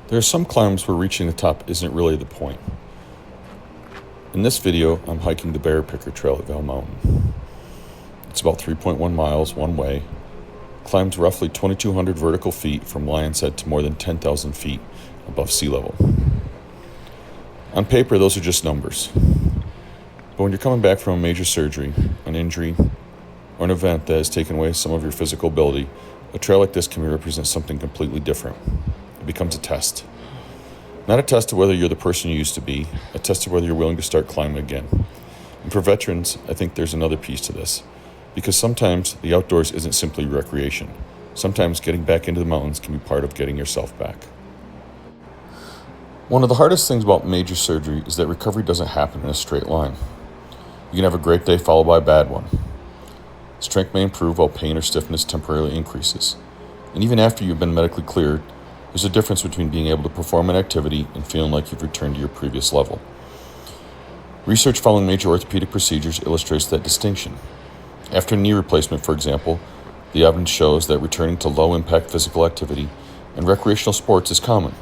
There are some climbs where reaching the top isn't really the point. In this video, I'm hiking the Berry Picker Trail at Vail Mountain. It's about 3.1 miles one way, climbs roughly 2,200 vertical feet from Lionshead to more than 10,000 feet above sea level. On paper, those are just numbers. But when you're coming back from a major surgery, an injury, or an event that has taken away some of your physical ability, a trail like this can represent something completely different. It becomes a test. Not a test of whether you're the person you used to be, a test of whether you're willing to start climbing again. And for veterans, I think there's another piece to this. Because sometimes the outdoors isn't simply recreation. Sometimes getting back into the mountains can be part of getting yourself back. One of the hardest things about major surgery is that recovery doesn't happen in a straight line. You can have a great day followed by a bad one. Strength may improve while pain or stiffness temporarily increases. And even after you've been medically cleared, there's a difference between being able to perform an activity and feeling like you've returned to your previous level. Research following major orthopedic procedures illustrates that distinction. After knee replacement, for example, the evidence shows that returning to low-impact physical activity and recreational sports is common.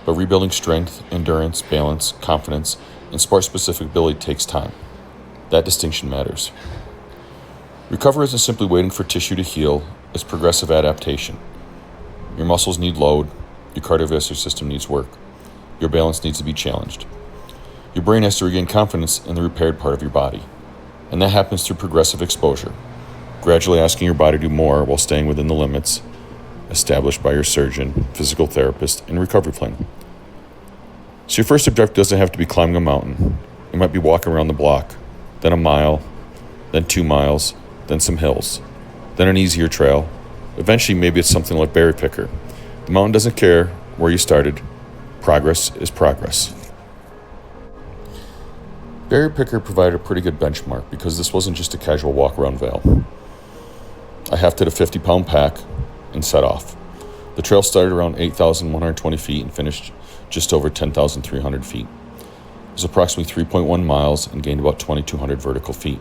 But rebuilding strength, endurance, balance, confidence, and sport-specific ability takes time. That distinction matters. Recovery isn't simply waiting for tissue to heal, it's progressive adaptation. Your muscles need load, your cardiovascular system needs work, your balance needs to be challenged. Your brain has to regain confidence in the repaired part of your body. And that happens through progressive exposure, gradually asking your body to do more while staying within the limits established by your surgeon, physical therapist, and recovery plan. So your first objective doesn't have to be climbing a mountain. It might be walking around the block, then a mile, then 2 miles, then some hills, then an easier trail. Eventually, maybe it's something like Berry Picker. The mountain doesn't care where you started. Progress is progress. Berry Picker provided a pretty good benchmark because this wasn't just a casual walk around Vail. I hefted a 50-pound pack and set off. The trail started around 8,120 feet and finished just over 10,300 feet. It was approximately 3.1 miles and gained about 2,200 vertical feet.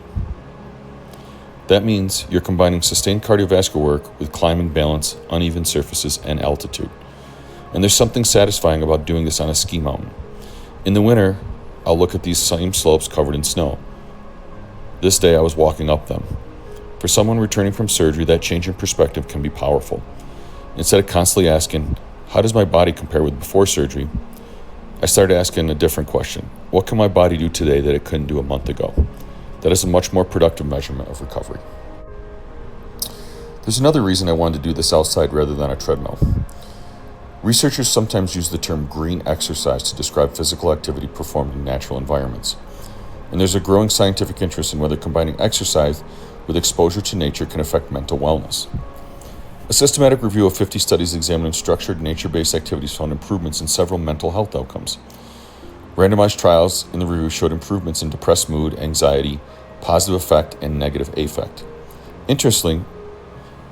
That means you're combining sustained cardiovascular work with climbing balance, uneven surfaces, and altitude. And there's something satisfying about doing this on a ski mountain. In the winter, I'll look at these same slopes covered in snow. This day, I was walking up them. For someone returning from surgery, that change in perspective can be powerful. Instead of constantly asking, how does my body compare with before surgery? I started asking a different question. What can my body do today that it couldn't do a month ago? That is a much more productive measurement of recovery. There's another reason I wanted to do this outside rather than a treadmill. Researchers sometimes use the term green exercise to describe physical activity performed in natural environments. And there's a growing scientific interest in whether combining exercise with exposure to nature can affect mental wellness. A systematic review of 50 studies examining structured nature-based activities found improvements in several mental health outcomes. Randomized trials in the review showed improvements in depressed mood, anxiety, positive effect, and negative affect. Interestingly,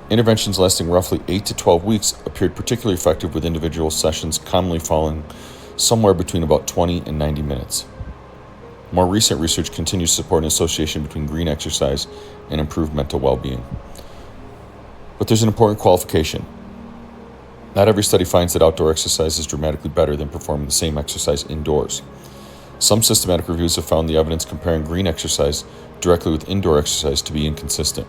interventions lasting roughly 8 to 12 weeks appeared particularly effective with individual sessions commonly falling somewhere between about 20 and 90 minutes. More recent research continues to support an association between green exercise and improved mental well-being. But there's an important qualification. Not every study finds that outdoor exercise is dramatically better than performing the same exercise indoors. Some systematic reviews have found the evidence comparing green exercise directly with indoor exercise to be inconsistent.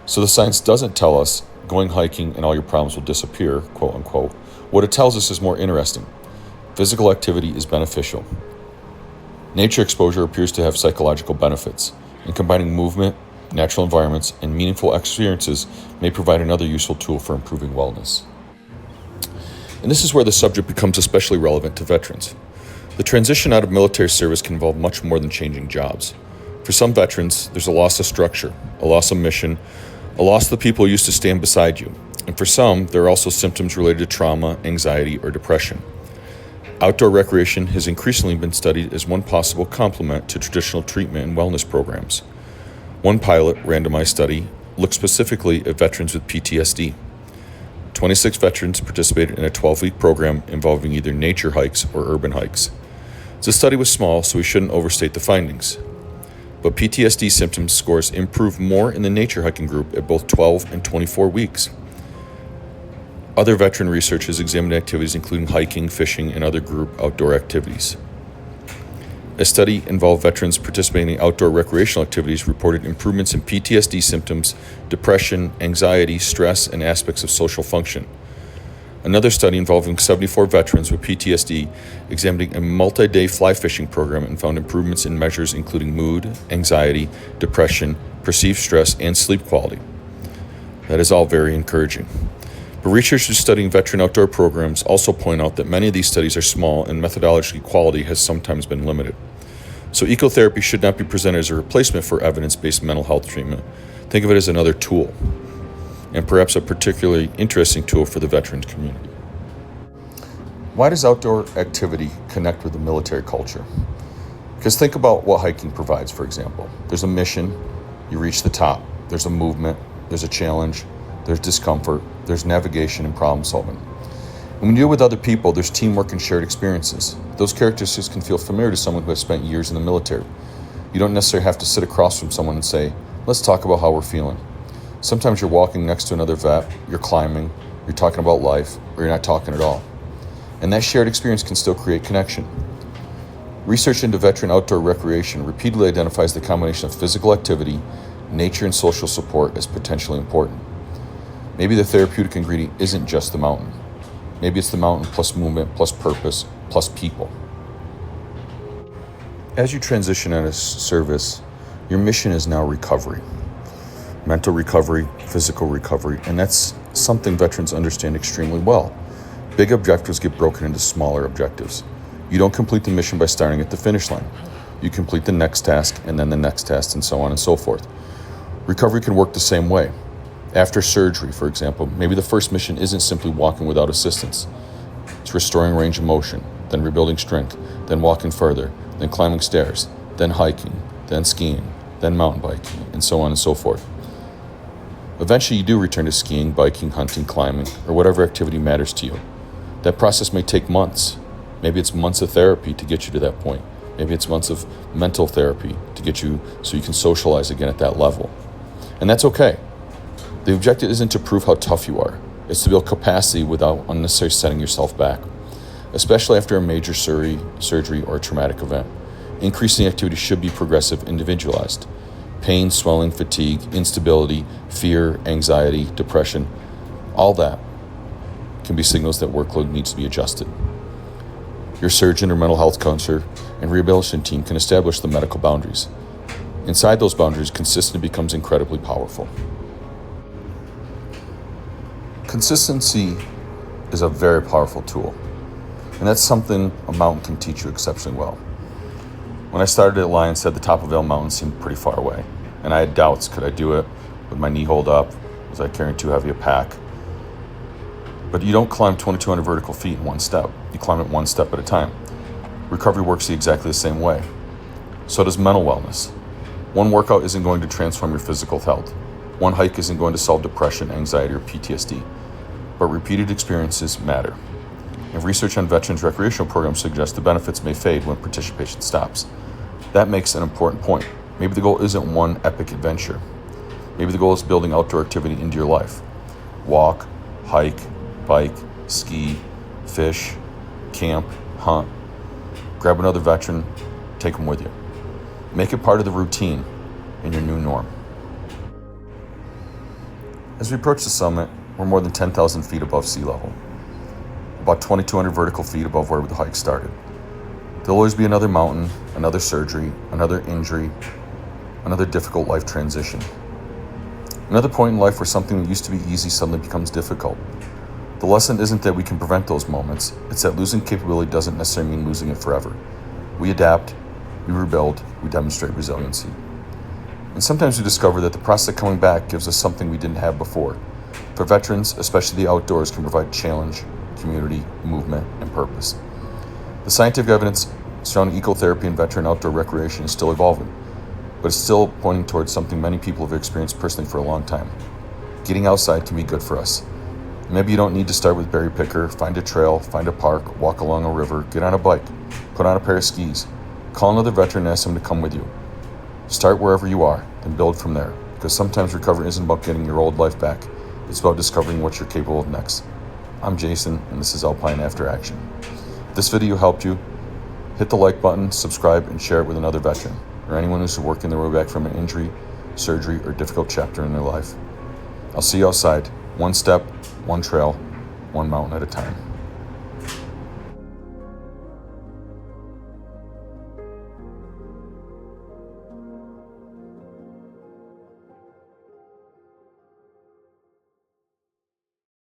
So the science doesn't tell us going hiking and all your problems will disappear, quote unquote. What it tells us is more interesting. Physical activity is beneficial. Nature exposure appears to have psychological benefits, and combining movement, natural environments, and meaningful experiences may provide another useful tool for improving wellness. And this is where the subject becomes especially relevant to veterans. The transition out of military service can involve much more than changing jobs. For some veterans, there's a loss of structure, a loss of mission, a loss of the people who used to stand beside you. And for some, there are also symptoms related to trauma, anxiety, or depression. Outdoor recreation has increasingly been studied as one possible complement to traditional treatment and wellness programs. One pilot randomized study looked specifically at veterans with PTSD. 26 veterans participated in a 12-week program involving either nature hikes or urban hikes. The study was small, so we shouldn't overstate the findings. But PTSD symptom scores improved more in the nature hiking group at both 12 and 24 weeks. Other veteran research has examined activities including hiking, fishing, and other group outdoor activities. A study involved veterans participating in outdoor recreational activities reported improvements in PTSD symptoms, depression, anxiety, stress, and aspects of social function. Another study involving 74 veterans with PTSD examining a multi-day fly fishing program and found improvements in measures including mood, anxiety, depression, perceived stress, and sleep quality. That is all very encouraging. But researchers studying veteran outdoor programs also point out that many of these studies are small and methodology quality has sometimes been limited. So ecotherapy should not be presented as a replacement for evidence-based mental health treatment. Think of it as another tool, and perhaps a particularly interesting tool for the veteran community. Why does outdoor activity connect with the military culture? Because think about what hiking provides, for example. There's a mission, you reach the top. There's a movement, there's a challenge, there's discomfort, there's navigation and problem solving. And when you deal with other people, there's teamwork and shared experiences. Those characteristics can feel familiar to someone who has spent years in the military. You don't necessarily have to sit across from someone and say, let's talk about how we're feeling. Sometimes you're walking next to another vet, you're climbing, you're talking about life, or you're not talking at all. And that shared experience can still create connection. Research into veteran outdoor recreation repeatedly identifies the combination of physical activity, nature, and social support as potentially important. Maybe the therapeutic ingredient isn't just the mountain. Maybe it's the mountain plus movement, plus purpose, plus people. As you transition out of service, your mission is now recovery. Mental recovery, physical recovery, and that's something veterans understand extremely well. Big objectives get broken into smaller objectives. You don't complete the mission by starting at the finish line. You complete the next task, and then the next task, and so on and so forth. Recovery can work the same way. After surgery, for example, maybe the first mission isn't simply walking without assistance. It's restoring range of motion, then rebuilding strength, then walking further, then climbing stairs, then hiking, then skiing, then mountain biking, and so on and so forth. Eventually, you do return to skiing, biking, hunting, climbing, or whatever activity matters to you. That process may take months. Maybe it's months of therapy to get you to that point. Maybe it's months of mental therapy to get you so you can socialize again at that level. And that's okay. The objective isn't to prove how tough you are. It's to build capacity without unnecessarily setting yourself back, especially after a major surgery or a traumatic event. Increasing activity should be progressive, individualized. Pain, swelling, fatigue, instability, fear, anxiety, depression, all that can be signals that workload needs to be adjusted. Your surgeon or mental health counselor and rehabilitation team can establish the medical boundaries. Inside those boundaries, consistency becomes incredibly powerful. Consistency is a very powerful tool, and that's something a mountain can teach you exceptionally well. When I started at Lionshead, the top of Vail Mountain seemed pretty far away, and I had doubts. Could I do it with my knee hold up? Was I carrying too heavy a pack? But you don't climb 2,200 vertical feet in one step. You climb it one step at a time. Recovery works exactly the same way. So does mental wellness. One workout isn't going to transform your physical health. One hike isn't going to solve depression, anxiety, or PTSD. But repeated experiences matter. And research on veterans' recreational programs suggests the benefits may fade when participation stops. That makes an important point. Maybe the goal isn't one epic adventure. Maybe the goal is building outdoor activity into your life. Walk, hike, bike, ski, fish, camp, hunt. Grab another veteran, take them with you. Make it part of the routine in your new norm. As we approach the summit, we're more than 10,000 feet above sea level, about 2,200 vertical feet above where the hike started. There'll always be another mountain, another surgery, another injury, another difficult life transition. Another point in life where something that used to be easy suddenly becomes difficult. The lesson isn't that we can prevent those moments, it's that losing capability doesn't necessarily mean losing it forever. We adapt, we rebuild, we demonstrate resiliency. And sometimes we discover that the process of coming back gives us something we didn't have before. For veterans, especially the outdoors, can provide challenge, community, movement, and purpose. The scientific evidence surrounding ecotherapy and veteran outdoor recreation is still evolving, but it's still pointing towards something many people have experienced personally for a long time. Getting outside can be good for us. Maybe you don't need to start with berry picker. Find a trail, find a park, walk along a river, get on a bike, put on a pair of skis, call another veteran and ask them to come with you. Start wherever you are, then build from there, because sometimes recovery isn't about getting your old life back. It's about discovering what you're capable of next. I'm Jason, and this is Alpine After Action. If this video helped you, hit the like button, subscribe, and share it with another veteran, or anyone who's working their way back from an injury, surgery, or difficult chapter in their life. I'll see you outside, one step, one trail, one mountain at a time.